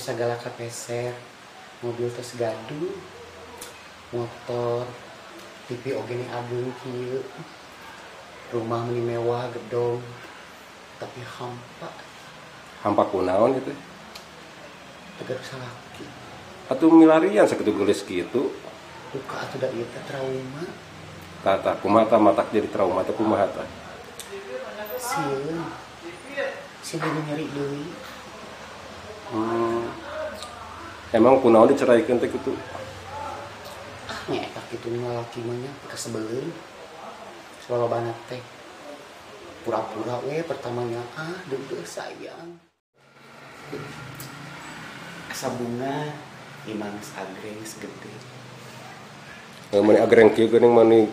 segala kepeser, mobil terus gaduh, motor, TV oge adung kieu, rumah meni mewah gedong, tapi hampa kunaon gitu tegar salaki atuh milarian sakitu geus kitu duka atuh da ieu teh trauma tata kumaha matak jadi trauma teh kumaha tah sieun nyeri deui emang kunaon diceraikeun teh kitu nyetak kitu lalaki mah nya kasebeleun salobana teh pura-pura we pertamanya deudeuk sayang asa bunga imang agreng segede mani agreng kieu geuning mani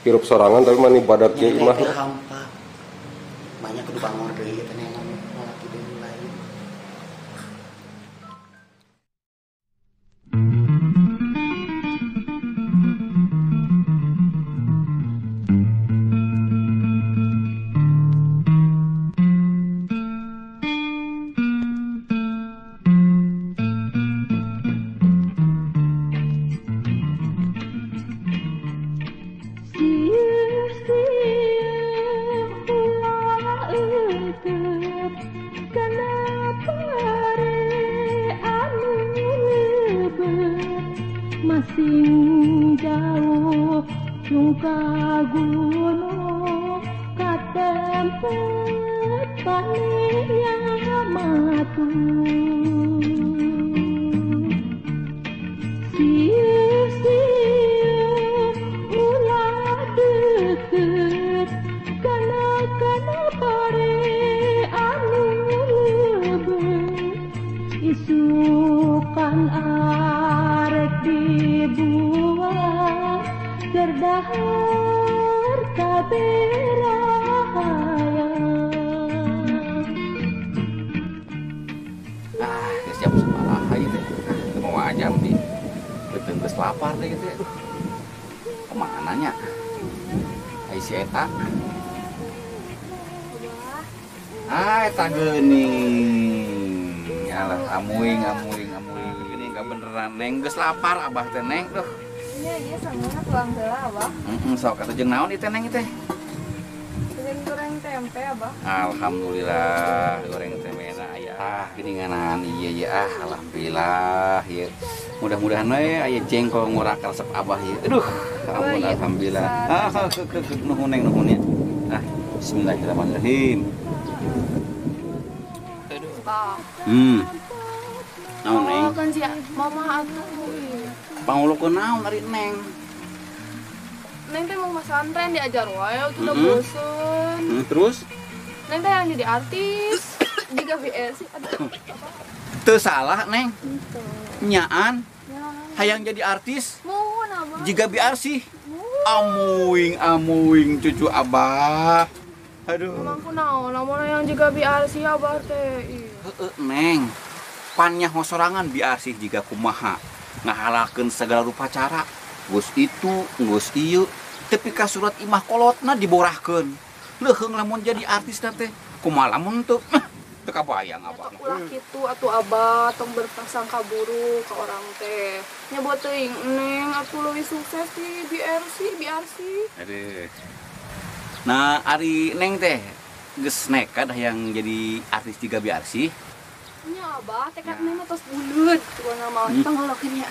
hirup sorangan tapi mani badak kieu mah hampa banyak kudu bangor deui teh nengan lalaki deui lain masing jauh nungka gunung ka tempat paneya matu sieu-sieu ulah deket kana pare anu leubeut isukan arek dibuang terdahar kaberahayang siap sekolah gitu mau aja di betul lapar deh gitu ya kemana nya si eta eta geuning alah amuing ini gak beneran neng geus lapar abah teh neng tuh iya sangat tuang heula abah sok atuh jeung naon ieu teh neng teh goreng tempe abah alhamdulillah goreng tempe aya geuninganan iya alhamdulillah ieu mudah-mudahan we aya jengkol ngurak resep abah ieu aduh ampun alhamdulillah nuhun neng nuhun ya bismillahirrahmanirrahim naon neng kan si mama atuh pangulukeun naon ari neng neng teh mau pesantren diajar wae udah bosen terus neng teh yang jadi artis jika BS aduh teu salah neng nyaan hayang jadi artis mohon abah jika biarsi amuing cucu abah aduh emang kunaon lamun yang jika BRC abah teh neng pannya hosorangan biarsi jika kumaha ngahalakeun segala rupa cara geus itu geus ieu tapi ka surat imah kolotna diborahkeun leuheung lamun jadi artis teh kumaha lamun teu teu kabayang abah ulah kitu atuh abah tong berprasangka buruk ka orang teh nya buat teuing neng atuh leuwih sukses di BRC aduh nah ari neng teh geus nekat yang jadi artis juga BRC nya abah tekad neng tos buleut kumaha mah pangolokeun nya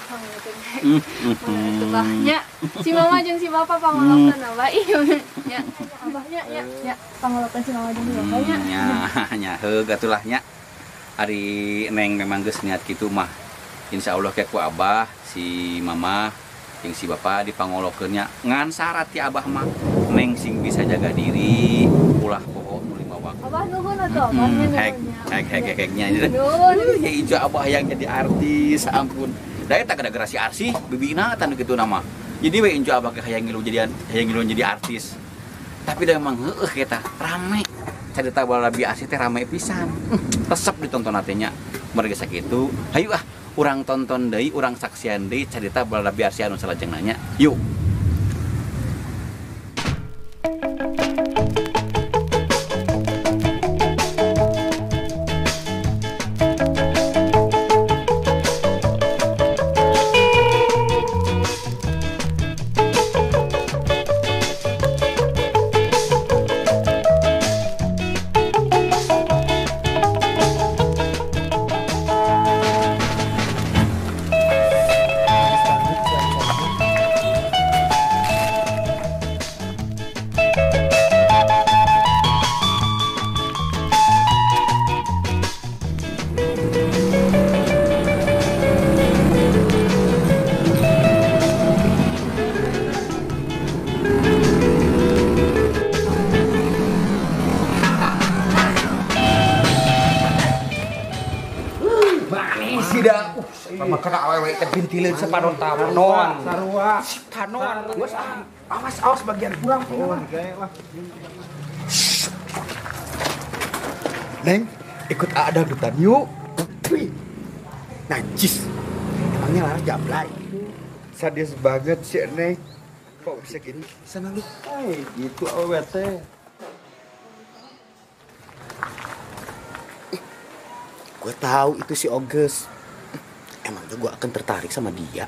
nya si mama jeung si bapa pangolokeun abah ieu nya abahnya nya pangolokeun si mama jeung si bapa nya heug atulah nya ari neng memang geus niat kitu mah insyaallah kayak ku abah si mama jeung si bapa dipangolokeun nya ngan syarat ti abah mah neng sing bisa jaga diri ulah poho nu lima waktu abah nuhun atuh abahnya hek-heknya ya ijo abah yang jadi artis ampun da eta gara-gara si Arsi bibina tan kitu nama jadi we injo abah hayang ngilu jadi artis tapi da memang heueuh eta rame carita balabi Arsi teh rame pisan resep ditonton teh nya mereka sakitu hayu urang tonton deui urang saksian deui carita balabi Arsi anu salajengna nya yuk Ida. Sama kena awewe teh bintilin sepanon tanon. Sarua. Tanon. Geus awas bagian kurang. Oh, gawe lah. Neng, ikut ada dangdutan yuk. Wih. Najis. Emangnya Laras jablay. Sadis banget sih Neng. Kok bisa gini? Sana lu. Gitu awewe teh. Gue tahu itu si Oges. Emangnya gue akan tertarik sama dia.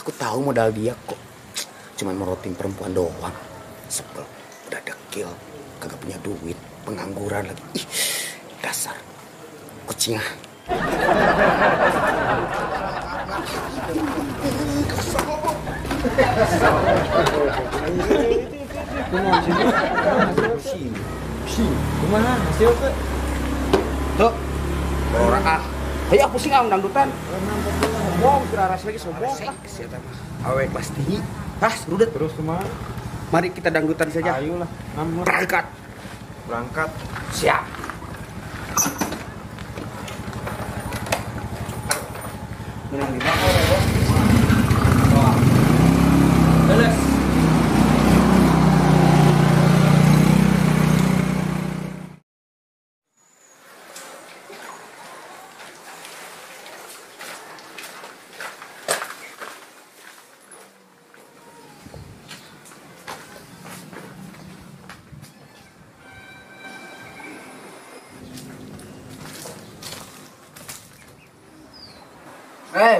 Aku tahu modal dia kok. Cuman merotin perempuan doang. Sebel, udah dekil, kagak punya duit, pengangguran lagi. Ih, dasar kucing ah. Gimana hasil teh? Tuh. Orang ah. Ayo aku sing dangdutan. Sombong, kira ras lagi sombong. Awe pasti. Ah, serudet. Terus kemana? Mari kita dangdutan saja. Ayolah, Berangkat. berangkat. Siap. Menang di belakang. Beres.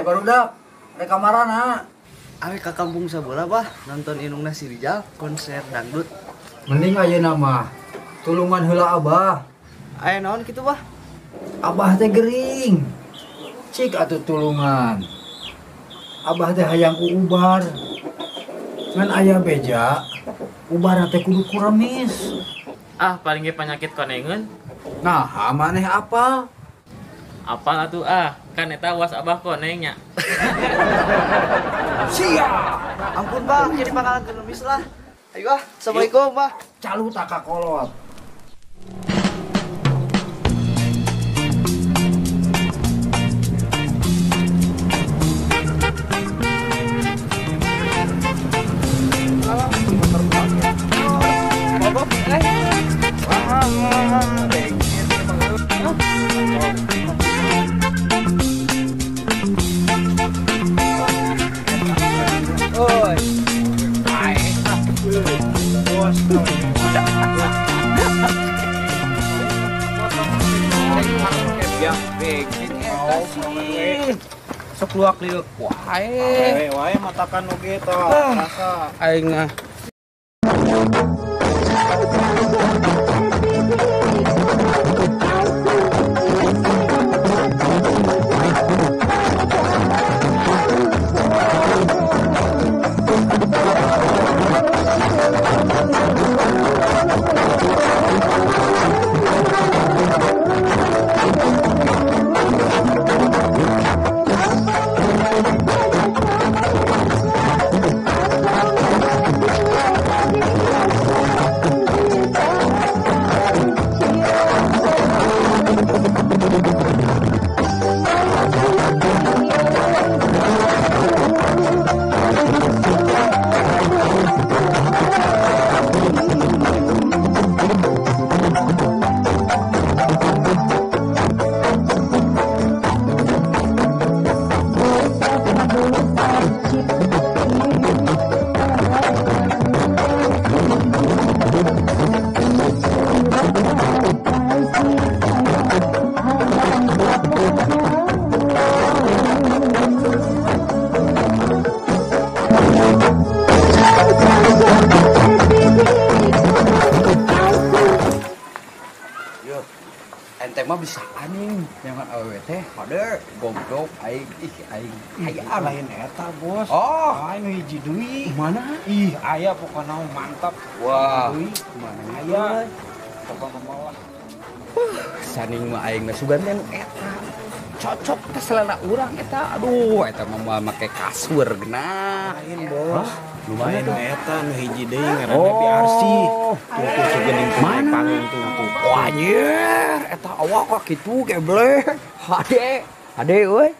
Barudak, ada kamarana. Awe ke kampung sabola bah nonton Inungna si Rijal konser dangdut. Mending ayeuna mah tulungan heula Abah. Aya naon kitu bah? Abah teh gering. Cik atuh tulungan. Abah teh hayang ku ubar. Ngan aya beja, ubar teh kudu kuremis. Ah, paling ge penyakit konengeun. Nah, maneh apa? Apal atuh ah, kan eta was abah konengnya. Siap. Ampun bah, jadi bakalan keremis lah. Ayo ah, assalamualaikum bah. Calu tak kakolot. Sok luak liuk. Wae matakan oge tah rasa. Aing mah. Ente mah bisa anjing jangan awewe teh pada goblok aing aing aya lain eta bos. Oh Aing hiji deui. mana Ih, aya pokona mantap. wah Deui. mana Aya. aya Coba membawa. saning mah aing mah suganten eta cocok teh selena urang eta aduh eta mah make kasur genah Lain bos. lumayan Lumayan eta nu hiji deui ngaranna BRC. Tuh segeuning panggung tuh. Wah anjir, eta awak kok gitu geblek. Hade, Ade euy.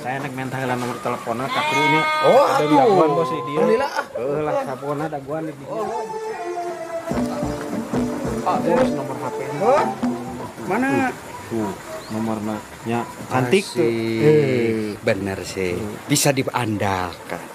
Saya nak minta heula nomor teleponnya ka krunya. Oh, ada aduh. daguan bos di dia. Alhamdulillah. Heuh lah sapona daguan di dia. Terus nomor HP -nya. Oh, mana? Tuh, nomornya nya cantik tuh. Bener sih. Bisa diandalkan.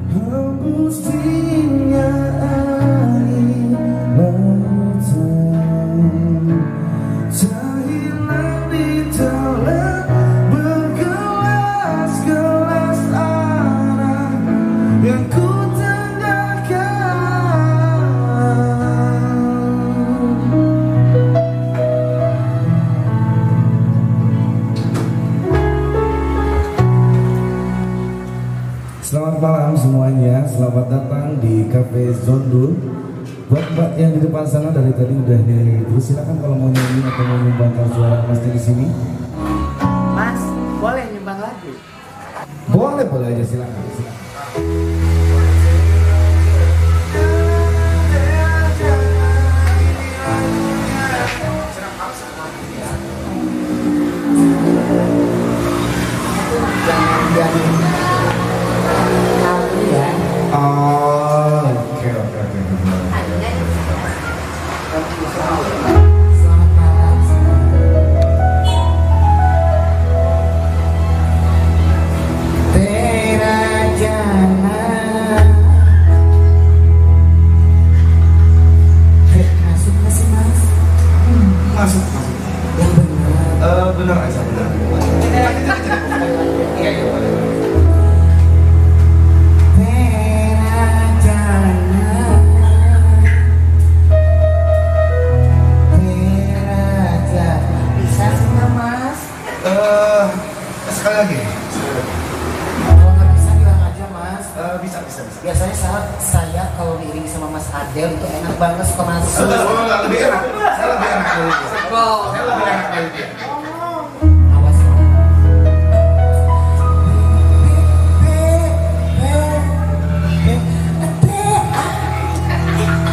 hembusnya air mata, terhilang di telan bergelas-gelas arak yang ku Selamat malam semuanya, selamat datang di Cafe Zondul. Buat mbak yang di depan sana dari tadi udah terus silakan kalau mau nyanyi atau mau nyumbangkan suara pasti di sini. Mas, boleh nyumbang lagu? Boleh aja silakan. Masuk. Yang benar. Benar aja, benar. Iya, iya, boleh. Bisa semua mas? Sekali lagi. Kalau nggak bisa bilang aja mas. Bisa. Biasanya saya kalau diiringi sama Mas Adel itu enak banget suka masuk. Lebih enak. Saya lebih enak dari dia. Saya lebih enak dari dia. Awas.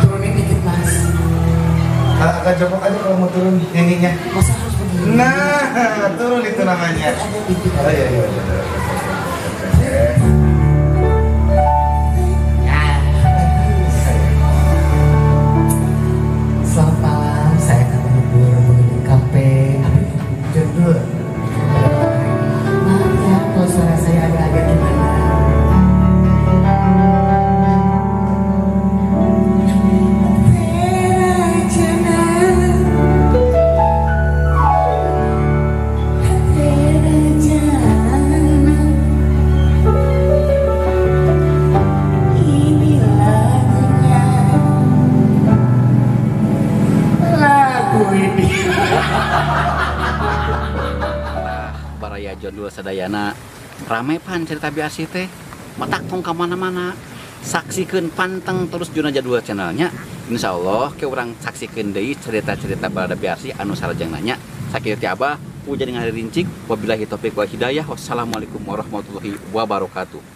Turunin dikit mas. Agak jongkok aja kalau mau turun nyanyinya. Masa harus begini? Nah, turun itu namanya. Ada dikit. Oh iya. Selamat malam, saya akan menghibur pengunjung kafe Jondul. Maaf ya kalau suara saya agak-agak gimana. Baraya Jondul sadayana rame pan cerita biasa teh matakong ka mana-mana saksikeun panteng terus Juna Jadwal channelnya insyaallah ke urang saksikeun deui cerita-cerita barada biasa anu sarjengnanya sakieu ti Abah puja dengan rincik wabillahi taufiq wal hidayah wassalamualaikum warahmatullahi wabarakatuh.